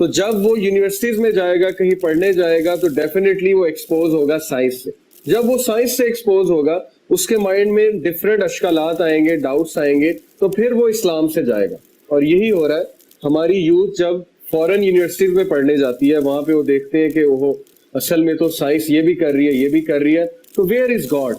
تو جب وہ یونیورسٹیز میں جائے گا, کہیں پڑھنے جائے گا, تو ڈیفینیٹلی وہ ایکسپوز ہوگا سائنس سے. جب وہ سائنس سے ایکسپوز ہوگا, اس کے مائنڈ میں ڈفرینٹ اشکالات آئیں گے, ڈاؤٹس آئیں گے, تو پھر وہ اسلام سے جائے گا. اور یہی ہو رہا ہے. ہماری یوتھ جب فورن یونیورسٹیز میں پڑھنے جاتی ہے, وہاں پہ وہ دیکھتے ہیں کہ وہ اصل میں تو سائنس یہ بھی کر رہی ہے, یہ بھی کر رہی ہے, تو ویئر از گاڈ,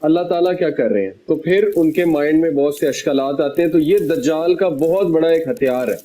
اللہ تعالیٰ کیا کر رہے ہیں؟ تو پھر ان کے مائنڈ میں بہت سے اشکالات آتے ہیں. تو یہ دجال کا بہت بڑا ایک ہتھیار ہے.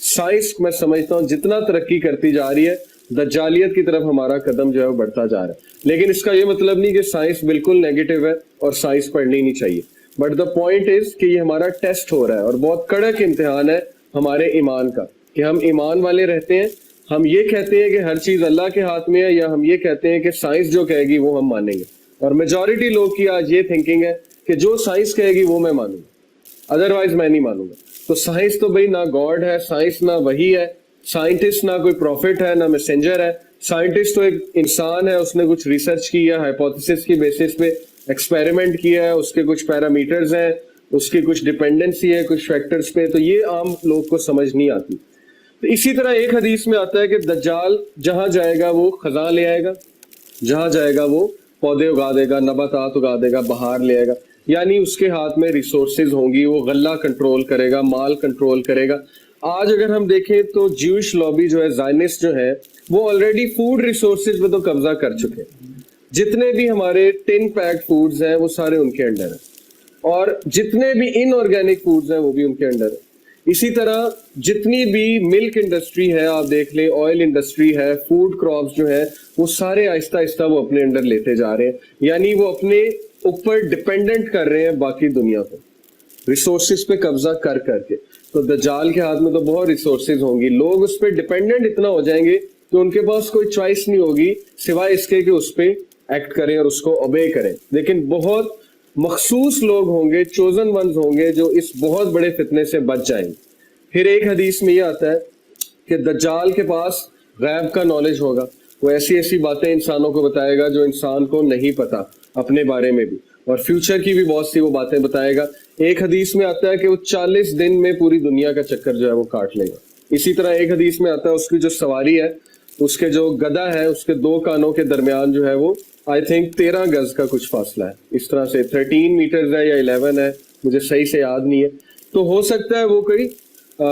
سائنس میں سمجھتا ہوں جتنا ترقی کرتی جا رہی ہے, دجالیت کی طرف ہمارا قدم جو ہے وہ بڑھتا جا رہا ہے. لیکن اس کا یہ مطلب نہیں کہ سائنس بالکل نیگیٹو ہے اور سائنس پڑھنی نہیں چاہیے. بٹ دا پوائنٹ از کہ یہ ہمارا ٹیسٹ ہو رہا ہے, اور بہت کڑک امتحان ہے ہمارے ایمان کا, کہ ہم ایمان والے رہتے ہیں. ہم یہ کہتے ہیں کہ ہر چیز اللہ کے ہاتھ میں ہے, یا ہم یہ کہتے ہیں کہ سائنس جو کہے گی وہ ہم مانیں گے. اور میجورٹی لوگ کی آج یہ تھنکنگ ہے کہ جو سائنس کہے گی وہ میں مانوں گا, ادروائز میں نہیں مانوں گا. تو سائنس تو بھائی نہ گاڈ ہے, سائنس نہ وہی ہے, سائنٹسٹ نہ کوئی پروفٹ ہے, نہ میسنجر ہے. سائنٹسٹ تو ایک انسان ہے, اس نے کچھ ریسرچ کی ہے, ہائپوتھیسس کی بیسس پہ ایکسپیریمنٹ کیا ہے, اس کے کچھ پیرامیٹرز ہیں, اس کی کچھ ڈیپینڈنسی ہے کچھ فیکٹرز پہ. تو یہ عام لوگ کو سمجھ نہیں آتی. تو اسی طرح ایک حدیث میں آتا ہے کہ دجال جہاں جائے گا وہ خزاں لے آئے گا, جہاں جائے گا وہ پودے اگا دے گا, نباتات اگا دے گا, بہار لے آئے گا. یعنی اس کے ہاتھ میں ریسورسز ہوں گی, وہ غلہ کنٹرول کرے گا, مال کنٹرول کرے گا. آج اگر ہم دیکھیں تو جیوش لابی جو ہے, زائنسٹ جو ہے, وہ آلریڈی فوڈ ریسورسز پہ تو قبضہ کر چکے. جتنے بھی ہمارے ٹن پیک فوڈز ہیں وہ سارے ان کے انڈر ہیں, اور جتنے بھی ان آرگینک فوڈز ہیں وہ بھی ان کے انڈر ہیں. اسی طرح جتنی بھی ملک انڈسٹری ہے آپ دیکھ لیں, آئل انڈسٹری ہے, فوڈ کراپس جو ہے, وہ سارے آہستہ آہستہ وہ اپنے انڈر لیتے جا رہے ہیں. یعنی وہ اپنے اوپر ڈپینڈنٹ کر رہے ہیں باقی دنیا کو, ریسورسز پہ قبضہ کر کر کے. تو دجال کے ہاتھ میں تو بہت ریسورسز ہوں گی, لوگ اس پہ ڈپینڈنٹ اتنا ہو جائیں گے کہ ان کے پاس کوئی چوائس نہیں ہوگی سوائے اس کے کہ اس پہ ایکٹ کریں اور اس کو اوبے کریں. لیکن بہت مخصوص لوگ ہوں گے, چوزن ونز ہوں گے, جو اس بہت بڑے فتنے سے بچ جائیں گے. پھر ایک حدیث میں یہ آتا ہے کہ دجال کے پاس غیب کا نالج ہوگا, وہ ایسی ایسی باتیں انسانوں کو بتائے گا جو انسان کو نہیں پتا اپنے بارے میں بھی, اور فیوچر کی بھی بہت سی وہ باتیں بتائے گا. ایک حدیث میں آتا ہے کہ وہ 40 دن میں پوری دنیا کا چکر جو ہے وہ کاٹ لے گا. اسی طرح ایک حدیث میں آتا ہے اس کی جو سواری ہے, اس کے جو گدا ہے, اس کے 2 کانوں کے درمیان جو ہے وہ آئی تھنک 13 گز کا کچھ فاصلہ ہے, اس طرح سے 13 میٹرز ہے یا 11 ہے, مجھے صحیح سے یاد نہیں ہے. تو ہو سکتا ہے وہ کوئی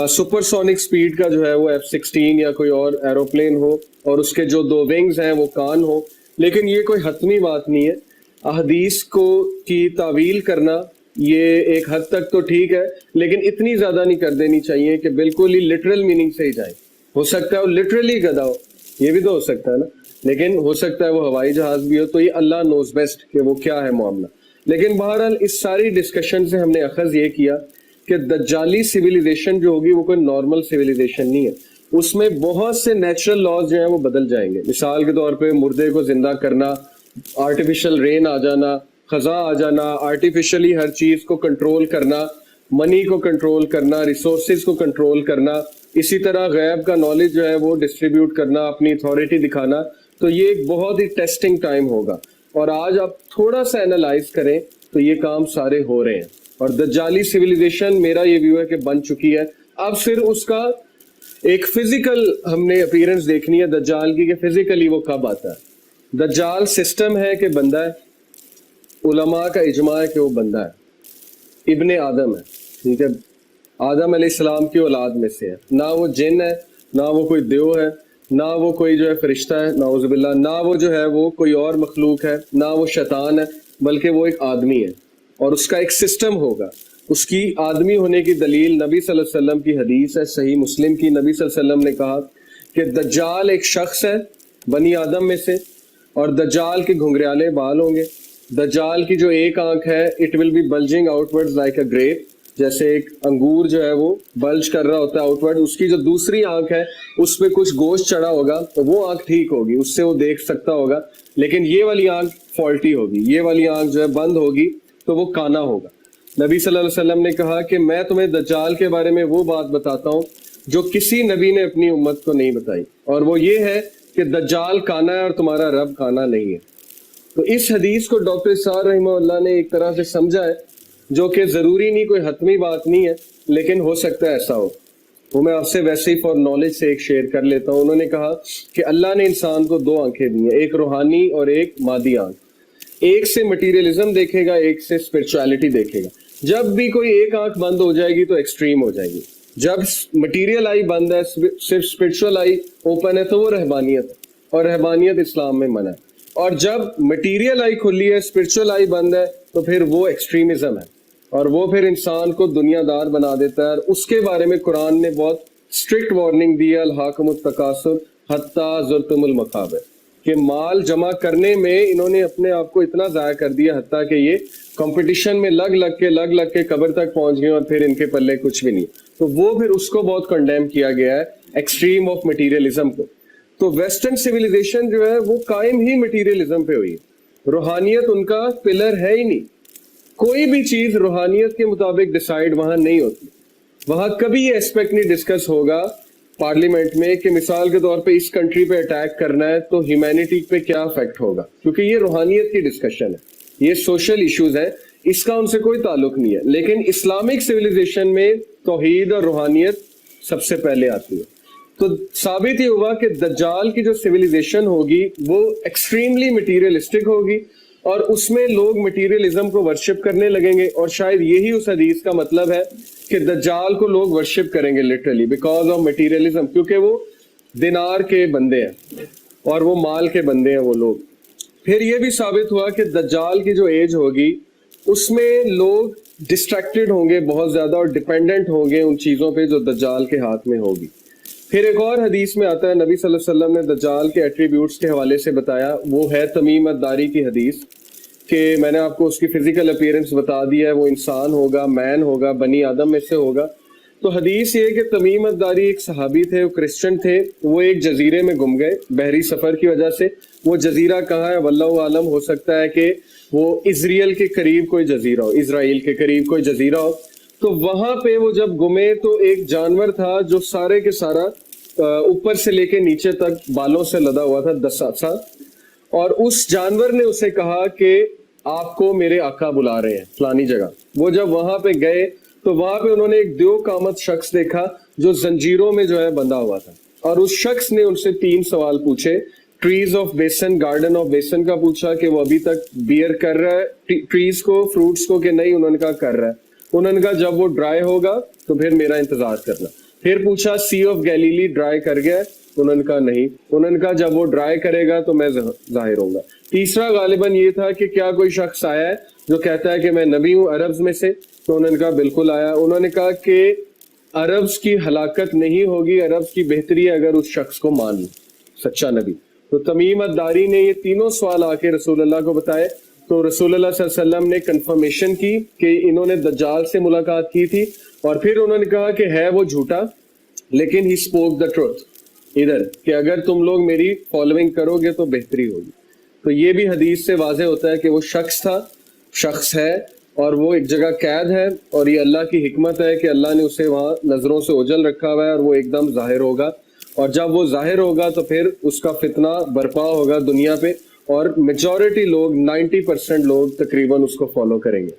سپر سونک سپیڈ کا جو ہے وہ F-16 یا کوئی اور ایروپلین ہو, اور اس کے جو 2 ونگز ہیں وہ کان ہو. لیکن یہ کوئی حتمی بات نہیں ہے. احادیث کو کی تعویل کرنا یہ ایک حد تک تو ٹھیک ہے, لیکن اتنی زیادہ نہیں کر دینی چاہیے کہ بالکل ہی لٹرل میننگ سے ہی جائے. ہو سکتا ہے وہ لٹرلی گدا ہو, یہ بھی تو ہو سکتا ہے نا, لیکن ہو سکتا ہے وہ ہوائی جہاز بھی ہو. تو یہ اللہ نوز بیسٹ کہ وہ کیا ہے معاملہ. لیکن بہرحال اس ساری ڈسکشن سے ہم نے اخذ یہ کیا کہ دجالی سویلائزیشن جو ہوگی وہ کوئی نارمل سویلائزیشن نہیں ہے. اس میں بہت سے نیچرل لاز جو ہیں وہ بدل جائیں گے. مثال کے طور پہ مردے کو زندہ کرنا, آرٹیفیشل رین آ جانا, خزاں آ جانا, آرٹیفیشلی ہر چیز کو کنٹرول کرنا, منی کو کنٹرول کرنا, ریسورسز کو کنٹرول کرنا. اسی طرح غیب کا نالج جو ہے وہ ڈسٹریبیوٹ کرنا, اپنی اتھارٹی دکھانا. تو یہ ایک بہت ہی ٹیسٹنگ ٹائم ہوگا, اور آج آپ تھوڑا سا اینالائز کریں تو یہ کام سارے ہو رہے ہیں. اور دجالی سویلائزیشن میرا یہ ویو ہے کہ بن چکی ہے. اب صرف اس کا ایک فزیکل ہم نے اپیرنس دیکھنی ہے دجال کی, کہ فزیکلی وہ کب آتا ہے. دجال سسٹم ہے کہ بندہ ہے, علماء کا اجماع ہے کہ وہ بندہ ہے, ابن آدم ہے, ٹھیک ہے, آدم علیہ السلام کی اولاد میں سے ہے. نہ وہ جن ہے, نہ وہ کوئی دیو ہے, نہ وہ کوئی جو ہے فرشتہ ہے, نعوذ باللہ, نہ وہ جو ہے وہ کوئی اور مخلوق ہے, نہ وہ شیطان ہے, بلکہ وہ ایک آدمی ہے. اور اس کا ایک سسٹم ہوگا. اس کی آدمی ہونے کی دلیل نبی صلی اللہ علیہ وسلم کی حدیث ہے, صحیح مسلم کی. نبی صلی اللہ علیہ وسلم نے کہا کہ دجال ایک شخص ہے بنی آدم میں سے, اور دجال کے گھنگریالے بال ہوں گے. دجال کی جو ایک آنکھ ہے it will be bulging outward like a grape, جیسے ایک انگور جو ہے وہ بلج کر رہا ہوتا ہے آؤٹ ورڈ. اس کی جو دوسری آنکھ ہے اس پہ کچھ گوشت چڑھا ہوگا, تو وہ آنکھ ٹھیک ہوگی, اس سے وہ دیکھ سکتا ہوگا. لیکن یہ والی آنکھ فالٹی ہوگی, یہ والی آنکھ جو ہے بند ہوگی, تو وہ کانا ہوگا. نبی صلی اللہ علیہ وسلم نے کہا کہ میں تمہیں دجال کے بارے میں وہ بات بتاتا ہوں جو کسی نبی نے اپنی امت کو نہیں بتائی, اور وہ یہ ہے کہ دجال کانا ہے اور تمہارا رب کانا نہیں ہے. تو اس حدیث کو ڈاکٹر اسحاق رحمہ اللہ نے ایک طرح سے سمجھا ہے, جو کہ ضروری نہیں, کوئی حتمی بات نہیں ہے, لیکن ہو سکتا ہے ایسا ہو. وہ میں آپ سے ویسے ہی فار نالج سے ایک شیئر کر لیتا ہوں. انہوں نے کہا کہ اللہ نے انسان کو دو آنکھیں دی ہیں, ایک روحانی اور ایک مادی آنکھ. ایک سے مٹیریلزم دیکھے گا, ایک سے اسپرچویلٹی دیکھے گا. جب بھی کوئی ایک آنکھ بند ہو جائے گی تو ایکسٹریم ہو جائے گی. جب مٹیریل آئی بند ہے, صرف اسپرچوئل آئی اوپن ہے, تو وہ رہبانیت ہے, اور رہبانیت اسلام میں منع ہے. اور جب مٹیریل آئی کھلی ہے, اسپرچوئل آئی بند ہے, تو پھر وہ ایکسٹریمزم ہے, اور وہ پھر انسان کو دنیا دار بنا دیتا ہے. اور اس کے بارے میں قرآن نے بہت اسٹرکٹ وارننگ دی ہے, الہاکم التکاثر حتی زرتم المقابر, کہ مال جمع کرنے میں انہوں نے اپنے آپ کو اتنا ضائع کر دیا حتیٰ کہ یہ کمپٹیشن میں لگ لگ کے قبر تک پہنچ گئے, اور پھر ان کے پلے کچھ بھی نہیں. تو وہ پھر اس کو بہت کنڈیم کیا گیا ہے, ایکسٹریم آف مٹیریلزم کو. تو ویسٹرن سویلائزیشن جو ہے وہ قائم ہی مٹیریلزم پہ ہوئی ہے. روحانیت ان کا پلر ہے ہی نہیں. کوئی بھی چیز روحانیت کے مطابق ڈیسائیڈ وہاں نہیں ہوتی. وہاں کبھی یہ اسپیکٹ نہیں ڈسکس ہوگا پارلیمنٹ میں کہ مثال کے طور پہ اس کنٹری پہ اٹیک کرنا ہے تو ہیومینٹی پہ کیا افیکٹ ہوگا, کیونکہ یہ روحانیت کی ڈسکشن ہے, یہ سوشل ایشوز ہے, اس کا ان سے کوئی تعلق نہیں ہے. لیکن اسلامک سویلائزیشن میں توحید اور روحانیت سب سے پہلے آتی ہے. تو ثابت یہ ہوا کہ دجال کی جو سویلائزیشن ہوگی وہ ایکسٹریملی مٹیریلسٹک ہوگی, اور اس میں لوگ مٹیریلزم کو ورشپ کرنے لگیں گے. اور شاید یہی اس حدیث کا مطلب ہے کہ دجال کو لوگ ورشپ کریں گے لٹرلی بیکاز آف مٹیریلزم, کیونکہ وہ دینار کے بندے ہیں اور وہ مال کے بندے ہیں وہ لوگ. پھر یہ بھی ثابت ہوا کہ دجال کی جو ایج ہوگی اس میں لوگ ڈسٹریکٹڈ ہوں گے بہت زیادہ, اور ڈیپینڈنٹ ہوں گے ان چیزوں پہ جو دجال کے ہاتھ میں ہوگی. پھر ایک اور حدیث میں آتا ہے, نبی صلی اللہ علیہ وسلم نے دجال کے ایٹریبیوٹس کے حوالے سے بتایا, وہ ہے تمیم الداری کی حدیث, کہ میں نے آپ کو اس کی فزیکل اپیرنس بتا دی ہے, وہ انسان ہوگا, مین ہوگا, بنی آدم میں سے ہوگا. تو حدیث یہ کہ تمیم الداری ایک صحابی تھے, وہ کرسچن تھے, وہ ایک جزیرے میں گم گئے بحری سفر کی وجہ سے. وہ جزیرہ کہاں ہے واللہ عالم, ہو سکتا ہے کہ وہ اسرائیل کے قریب کوئی جزیرہ ہو, اسرائیل کے قریب کوئی جزیرہ ہو. تو وہاں پہ وہ جب گمے تو ایک جانور تھا جو سارے کے سارا اوپر سے لے کے نیچے تک بالوں سے لدا ہوا تھا, 10 سا, اور اس جانور نے اسے کہا کہ آپ کو میرے آقا بلا رہے ہیں فلانی جگہ. وہ جب وہاں پہ گئے تو وہاں پہ انہوں نے ایک دیو قامت شخص دیکھا جو زنجیروں میں جو ہے بندھا ہوا تھا, اور اس شخص نے ان سے 3 سوال پوچھے. Trees of basin, garden of basin کا پوچھا کہ وہ ابھی تک بیئر کر رہا ہے ٹریز کو, فروٹس کو, کہ نہیں. انہوں نے کہا کر رہا ہے. انہوں نے کہا جب وہ ڈرائی ہوگا تو پھر میرا انتظار کرنا. پھر پوچھا سی آف گیلیلی ڈرائی کر گیا, انہوں نے کہا نہیں. انہوں نے کہا جب وہ ڈرائی کرے گا تو میں ظاہر ہوں گا. تیسرا غالباً یہ تھا کہ کیا کوئی شخص آیا ہے جو کہتا ہے کہ میں نبی ہوں عربز میں سے, تو انہوں نے کہا بالکل آیا. انہوں نے کہا کہ عربز کی ہلاکت نہیں ہوگی, عربز کی بہتری ہے اگر اس شخص کو مان لیں سچا نبی. تو تمیم الداری نے یہ تینوں سوال آ کے رسول اللہ کو بتائے. تو رسول اللہ صلی اللہ علیہ وسلم نے کنفرمیشن کی کہ انہوں نے دجال سے ملاقات کی تھی, اور پھر انہوں نے کہا کہ ہے وہ جھوٹا لیکن ہی اسپوک دا ٹروتھ, ادھر کہ اگر تم لوگ میری فالوئنگ کرو گے تو بہتری ہوگی. تو یہ بھی حدیث سے واضح ہوتا ہے کہ وہ شخص تھا, شخص ہے, اور وہ ایک جگہ قید ہے, اور یہ اللہ کی حکمت ہے کہ اللہ نے اسے وہاں نظروں سے اوجھل رکھا ہوا ہے, اور وہ ایک دم ظاہر ہوگا. اور جب وہ ظاہر ہوگا تو پھر اس کا فتنہ برپا ہوگا دنیا پہ, اور میجورٹی لوگ 90% لوگ تقریباً اس کو فالو کریں گے.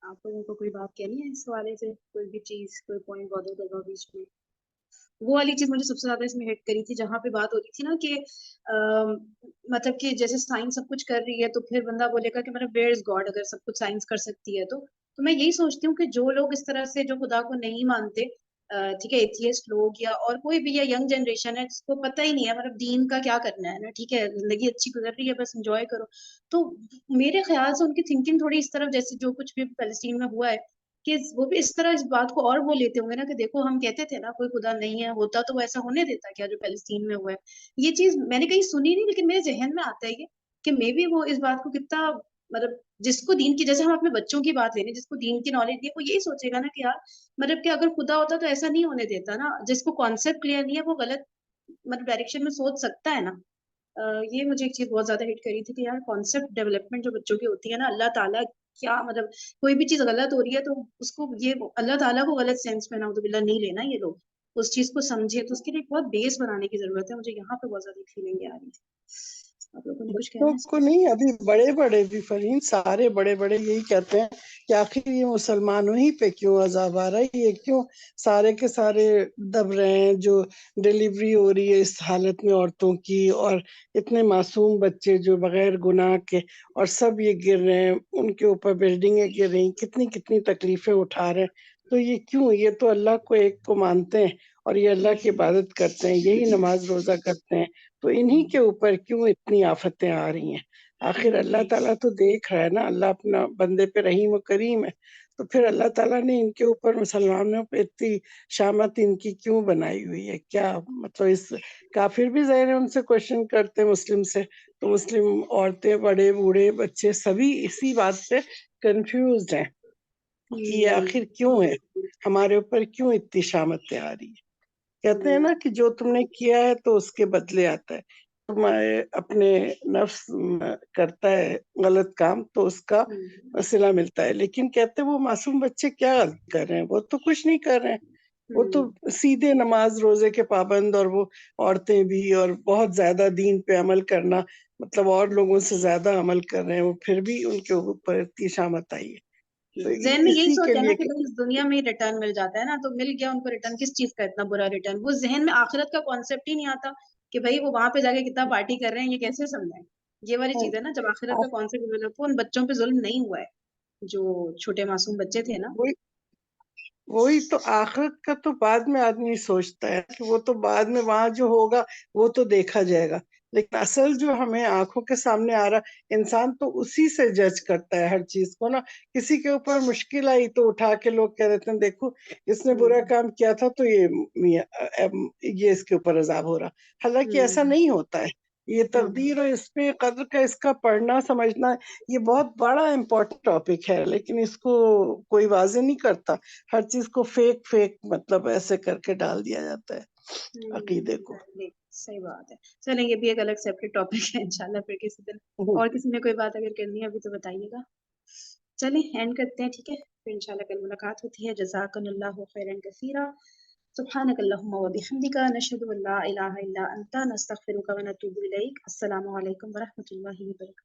آپ لوگوں کو کوئی بات کہنی ہے اس حوالے سے, کوئی بھی چیز, کوئی پوائنٹ بات ہوگا بیچ میں؟ وہ والی چیز مجھے سب سے زیادہ اس میں ہٹ کری تھی جہاں پہ بات ہو رہی تھی نا کہ مطلب کہ جیسے سائنس سب کچھ کر رہی ہے تو پھر بندہ بولے گا کہ مطلب ویئر از گاڈ, اگر سب کچھ سائنس کر سکتی ہے تو میں یہی سوچتی ہوں کہ جو لوگ اس طرح سے جو خدا کو نہیں مانتے, ٹھیک ہے, ایتھیسٹ لوگ یا اور کوئی بھی, یا ینگ جنریشن ہے جس کو پتہ ہی نہیں ہے مطلب دین کا کیا کرنا ہے نا, ٹھیک ہے, زندگی اچھی گزر رہی ہے بس انجوائے کرو. تو میرے خیال سے ان کی تھنکنگ تھوڑی اس طرف, جیسے جو کچھ بھی فلسطین میں ہوا ہے, کہ وہ بھی اس طرح اس بات کو اور وہ لیتے ہوں گے نا کہ دیکھو ہم کہتے تھے نا کوئی خدا نہیں ہے, ہوتا تو وہ ایسا ہونے دیتا کیا جو فلسطین میں ہوا ہے. یہ چیز میں نے کہیں سنی نہیں, لیکن میرے ذہن میں آتا ہے یہ کہ مے بی وہ اس بات کو کتنا مطلب جس کو دین کی, جیسے ہم اپنے بچوں کی بات لے رہے ہیں, جس کو دین کی نالج دی ہے وہ یہی سوچے گا نا کہ یار مطلب کہ اگر خدا ہوتا تو ایسا نہیں ہونے دیتا نا. جس کو کانسیپٹ کلیئر نہیں ہے وہ غلط مطلب ڈائریکشن میں سوچ سکتا ہے نا. یہ مجھے ایک چیز بہت زیادہ ہٹ کری تھی کہ یار کانسیپٹ ڈیولپمنٹ جو بچوں کی ہوتی ہے نا, اللہ تعالیٰ کیا مطلب کوئی بھی چیز غلط ہو رہی ہے تو اس کو یہ اللہ تعالیٰ کو غلط سینس میں نعوذ باللہ نہیں لینا, یہ لوگ اس چیز کو سمجھے, تو اس کے لیے بہت بیس بنانے کی ضرورت ہے. مجھے یہاں پہ بہت زیادہ فیلنگ آ رہی تھی. آپ لوگوں نے کچھ کہنا ہے اس کو نہیں، ابھی بڑے بڑے بھی فرین سارے بڑے بڑے یہی کہتے ہیں کہ آخر یہ مسلمانوں ہی پہ کیوں عذاب آ رہا ہے، یہ کیوں سارے کے سارے دب رہے ہیں، جو ڈیلیوری ہو رہی ہے اس حالت میں عورتوں کی، اور اتنے معصوم بچے جو بغیر گناہ کے، اور سب یہ گر رہے ہیں، ان کے اوپر بلڈنگیں گر رہی، کتنی کتنی تکلیفیں اٹھا رہے ہیں، تو یہ کیوں؟ یہ تو اللہ کو ایک کو مانتے ہیں اور یہ اللہ کی عبادت کرتے ہیں، یہی نماز روزہ کرتے ہیں، تو انہی کے اوپر کیوں اتنی آفتیں آ رہی ہیں؟ آخر اللہ تعالیٰ تو دیکھ رہا ہے نا، اللہ اپنا بندے پہ رحیم و کریم ہے، تو پھر اللہ تعالیٰ نے ان کے اوپر مسلمانوں پہ اتنی شامت ان کی کیوں بنائی ہوئی ہے؟ کیا مطلب؟ اس کافر بھی ظاہر ہے ان سے کوشچن کرتے مسلم سے، تو مسلم عورتیں، بڑے بوڑھے بچے سبھی اسی بات پہ کنفیوزڈ ہیں کہ یہ آخر کیوں ہے، ہمارے اوپر کیوں اتنی شامتیں آ رہی ہے؟ کہتے ہیں نا کہ جو تم نے کیا ہے تو اس کے بدلے آتا ہے، تمہارے اپنے نفس کرتا ہے غلط کام تو اس کا صلہ ملتا ہے، لیکن کہتے ہیں وہ معصوم بچے کیا غلط کر رہے ہیں؟ وہ تو کچھ نہیں کر رہے ہیں، وہ تو سیدھے نماز روزے کے پابند، اور وہ عورتیں بھی، اور بہت زیادہ دین پہ عمل کرنا، مطلب اور لوگوں سے زیادہ عمل کر رہے ہیں، وہ پھر بھی ان کے اوپر اتنی شامت آئی ہے۔ تو ذہن میں یہی اسی سوچ کے ہے نا لیے کہ بھائی اس دنیا میں ہی ریٹرن مل جاتا ہے نا، تو مل گیا ان کو ریٹرن، کس چیز کا اتنا برا ریٹرن؟ وہ ذہن میں آخرت کا کانسیپٹ ہی نہیں آتا کہ بھائی وہ وہاں پہ جا کے کتنا پارٹی کر رہے ہیں، یہ کیسے سمجھائیں؟ یہ والی چیز ہے نا، جب آخرت کا کانسیپٹ ڈیولپ ہو، ان بچوں پہ ظلم نہیں ہوا ہے جو چھوٹے معصوم بچے تھے نا۔ وہی تو آخرت کا تو بعد میں آدمی سوچتا ہے کہ وہ تو بعد میں وہاں جو ہوگا وہ تو دیکھا جائے گا، لیکن اصل جو ہمیں آنکھوں کے سامنے آ رہا، انسان تو اسی سے جج کرتا ہے ہر چیز کو نا۔ کسی کے اوپر مشکل آئی تو اٹھا کے لوگ کہہ دیتے ہیں دیکھو اس نے برا کام کیا تھا تو یہ اس کے اوپر عذاب ہو رہا، حالانکہ ایسا نہیں ہوتا ہے، یہ تقدیر اور اس پہ قدر کا اس کا پڑھنا سمجھنا یہ بہت بڑا امپورٹنٹ ٹاپک ہے، لیکن اس کو کوئی واضح نہیں کرتا، ہر چیز کو فیک فیک مطلب ایسے کر کے ڈال دیا جاتا ہے عقیدے کو۔ صحیح بات ہے، چلیں یہ بھی ایک الگ سیپریٹ ٹاپک ہے، انشاءاللہ پھر کسی دن اور کسی نے کوئی بات اگر کرنی ہے ابھی تو بتائیے گا۔ چلیں اینڈ کرتے ہیں، ٹھیک ہے، پھر انشاءاللہ کل ملاقات ہوتی ہے۔ جزاکم اللہ خیرا کثیرا، سبحانک اللہم و بحمدک، نشہد ان لا الہ الا انت، نستغفرک و نتوب الیک۔ السلام علیکم ورحمۃ اللہ وبرکاتہ۔